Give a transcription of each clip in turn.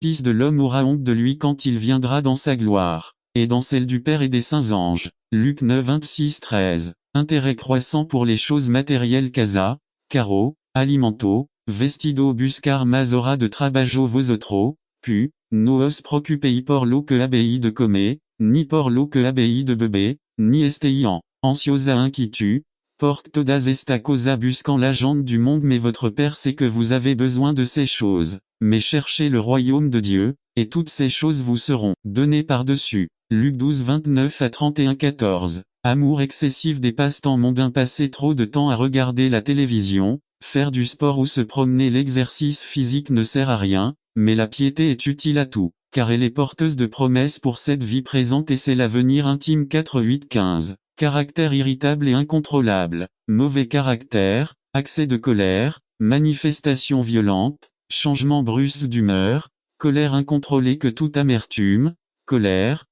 Fils de l'homme aura honte de lui quand il viendra dans sa gloire, et dans celle du Père et des saints anges. Luc 9 26-13. Intérêt croissant pour les choses matérielles casa, caro, alimento, vestido buscar más hora de trabajo vosotros, pu, no os preocupéis por lo que habéis de comer, ni por lo que habéis de beber, ni estéis en ansiosa inquiétude, por todas esta cosa buscant la gente du monde mais votre Père sait que vous avez besoin de ces choses, mais cherchez le royaume de Dieu, et toutes ces choses vous seront données par-dessus. Luc 12 29 à 31 14. Amour excessif des passe-temps mondains. Passer trop de temps à regarder la télévision, faire du sport ou se promener. L'exercice physique ne sert à rien, mais la piété est utile à tout, car elle est porteuse de promesses pour cette vie présente et c'est l'avenir intime. 4 8 15. Caractère irritable et incontrôlable, mauvais caractère, accès de colère, manifestation violente, changement brusque d'humeur, colère incontrôlée que toute amertume, colère,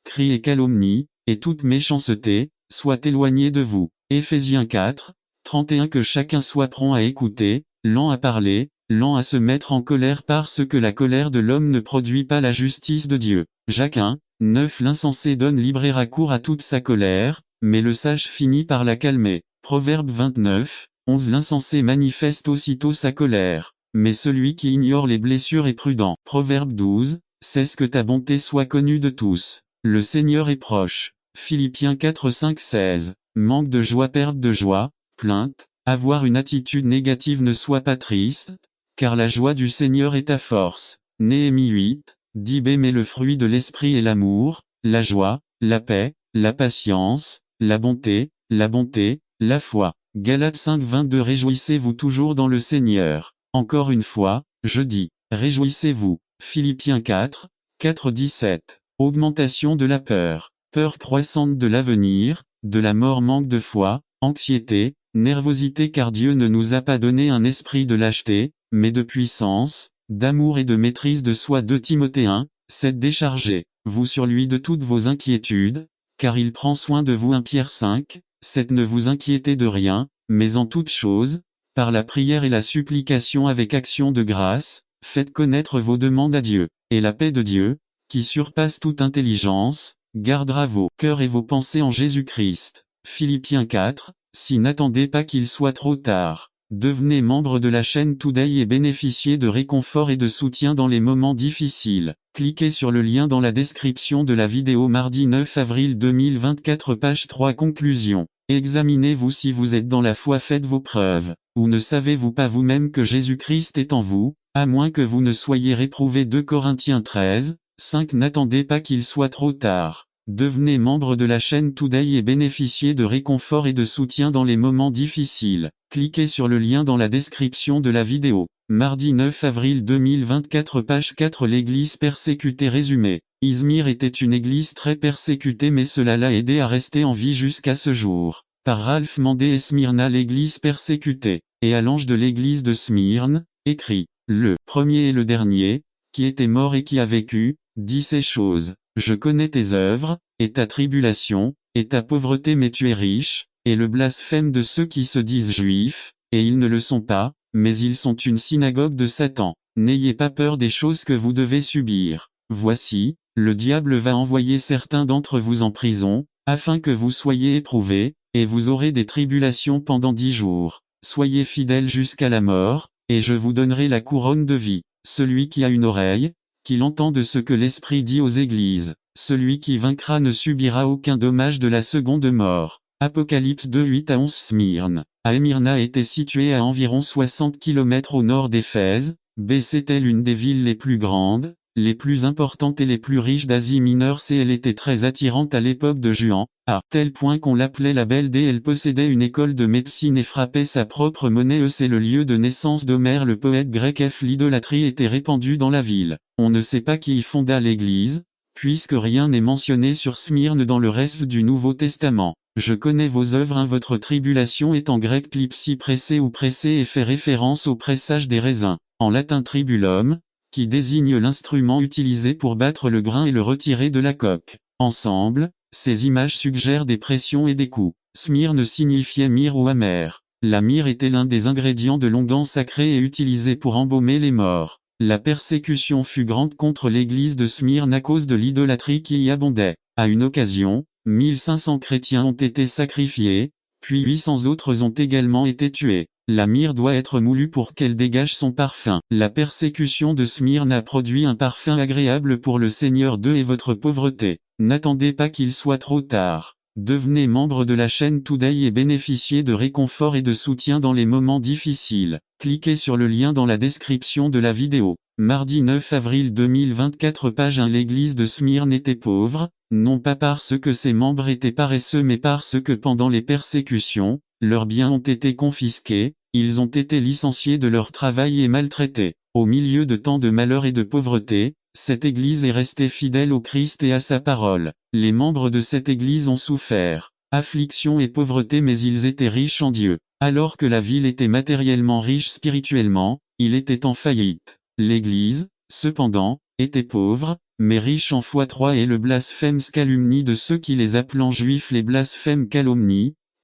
cris et calomnie, et toute méchanceté, soit éloignée de vous. Éphésiens 4, 31. Que chacun soit prompt à écouter, lent à parler, lent à se mettre en colère parce que la colère de l'homme ne produit pas la justice de Dieu. Jacques 1, 9. L'insensé donne libre et cours à toute sa colère, mais le sage finit par la calmer. Proverbe 29, 11. L'insensé manifeste aussitôt sa colère, mais celui qui ignore les blessures est prudent. Proverbe 12, 16. Que ta bonté soit connue de tous. Le Seigneur est proche. Philippiens 4 5 16. Manque de joie, perte de joie, plainte, avoir une attitude négative. Ne sois pas triste, car la joie du Seigneur est ta force. Néhémie 8, 10b. Mais le fruit de l'esprit est l'amour, la joie, la paix, la patience, la bonté, la foi. Galates 5 22. Réjouissez-vous toujours dans le Seigneur. Encore une fois, je dis, réjouissez-vous. Philippiens 4, 4 17. Augmentation de la peur. Peur croissante de l'avenir, de la mort. Manque de foi, anxiété, nervosité. Car Dieu ne nous a pas donné un esprit de lâcheté, mais de puissance, d'amour et de maîtrise de soi. 2 Timothée 1, 7. Déchargez-vous sur lui de toutes vos inquiétudes, car il prend soin de vous. 1 Pierre 5, 7. Ne vous inquiétez de rien, mais en toute chose, par la prière et la supplication avec action de grâce, faites connaître vos demandes à Dieu, et la paix de Dieu, qui surpasse toute intelligence, gardera vos cœurs et vos pensées en Jésus-Christ. Philippiens 4, 6. N'attendez pas qu'il soit trop tard. Devenez membre de la chaîne Today et bénéficiez de réconfort et de soutien dans les moments difficiles. Cliquez sur le lien dans la description de la vidéo. Mardi 9 avril 2024. Page 3. Conclusion. Examinez-vous si vous êtes dans la foi. Faites vos preuves. Ou ne savez-vous pas vous-même que Jésus-Christ est en vous, à moins que vous ne soyez réprouvés. 2 Corinthiens 13, 5. N'attendez pas qu'il soit trop tard. Devenez membre de la chaîne Today et bénéficiez de réconfort et de soutien dans les moments difficiles. Cliquez sur le lien dans la description de la vidéo. Mardi 9 avril 2024. Page 4. L'église persécutée. Résumé. Izmir était une église très persécutée mais cela l'a aidé à rester en vie jusqu'à ce jour. Par Ralph Mandé et Smyrna. L'église persécutée. Et à l'ange de l'église de Smyrne, écrit, le premier et le dernier, qui était mort et qui a vécu, dit ces choses. Je connais tes œuvres, et ta tribulation, et ta pauvreté mais tu es riche, et le blasphème de ceux qui se disent juifs, et ils ne le sont pas, mais ils sont une synagogue de Satan. N'ayez pas peur des choses que vous devez subir. Voici, le diable va envoyer certains d'entre vous en prison, afin que vous soyez éprouvés, et vous aurez des tribulations pendant 10 jours. Soyez fidèles jusqu'à la mort, et je vous donnerai la couronne de vie. Celui qui a une oreille, qu'il entende ce que l'Esprit dit aux églises. Celui qui vaincra ne subira aucun dommage de la seconde mort. Apocalypse 2 8 à 11. Smyrne, à Émyrna était située à environ 60 km au nord d'Éphèse. B. C'était l'une des villes les plus grandes, les plus importantes et les plus riches d'Asie mineure. C. Elle était très attirante à l'époque de Juan, à tel point qu'on l'appelait la Belle D. Elle possédait une école de médecine et frappait sa propre monnaie. C'est le lieu de naissance d'Homère le poète grec. F. L'idolâtrie était répandue dans la ville. On ne sait pas qui y fonda l'église, puisque rien n'est mentionné sur Smyrne dans le reste du Nouveau Testament. Je connais vos œuvres. Votre tribulation est en grec clipsi, pressé ou pressé, et fait référence au pressage des raisins. En latin tribulum, qui désigne l'instrument utilisé pour battre le grain et le retirer de la coque. Ensemble, ces images suggèrent des pressions et des coups. Smyrne signifiait myrrhe ou amère. La myrrhe était l'un des ingrédients de l'onguent sacré et utilisé pour embaumer les morts. La persécution fut grande contre l'église de Smyrne à cause de l'idolâtrie qui y abondait. À une occasion, 1500 chrétiens ont été sacrifiés, puis 800 autres ont également été tués. La myrrhe doit être moulue pour qu'elle dégage son parfum. La persécution de Smyrne a produit un parfum agréable pour le Seigneur d'eux et votre pauvreté. N'attendez pas qu'il soit trop tard. Devenez membre de la chaîne Today et bénéficiez de réconfort et de soutien dans les moments difficiles. Cliquez sur le lien dans la description de la vidéo. Mardi 9 avril 2024 page 1 L'église de Smyrne était pauvre, non pas parce que ses membres étaient paresseux mais parce que pendant les persécutions, leurs biens ont été confisqués, ils ont été licenciés de leur travail et maltraités. Au milieu de tant de malheur et de pauvreté, cette église est restée fidèle au Christ et à sa parole. Les membres de cette église ont souffert, affliction et pauvreté mais ils étaient riches en Dieu. Alors que la ville était matériellement riche spirituellement, il était en faillite. L'église, cependant, était pauvre, mais riche en foi. 3 Et le blasphème calomnie de ceux qui les appelant juifs les blasphèmes calomnie,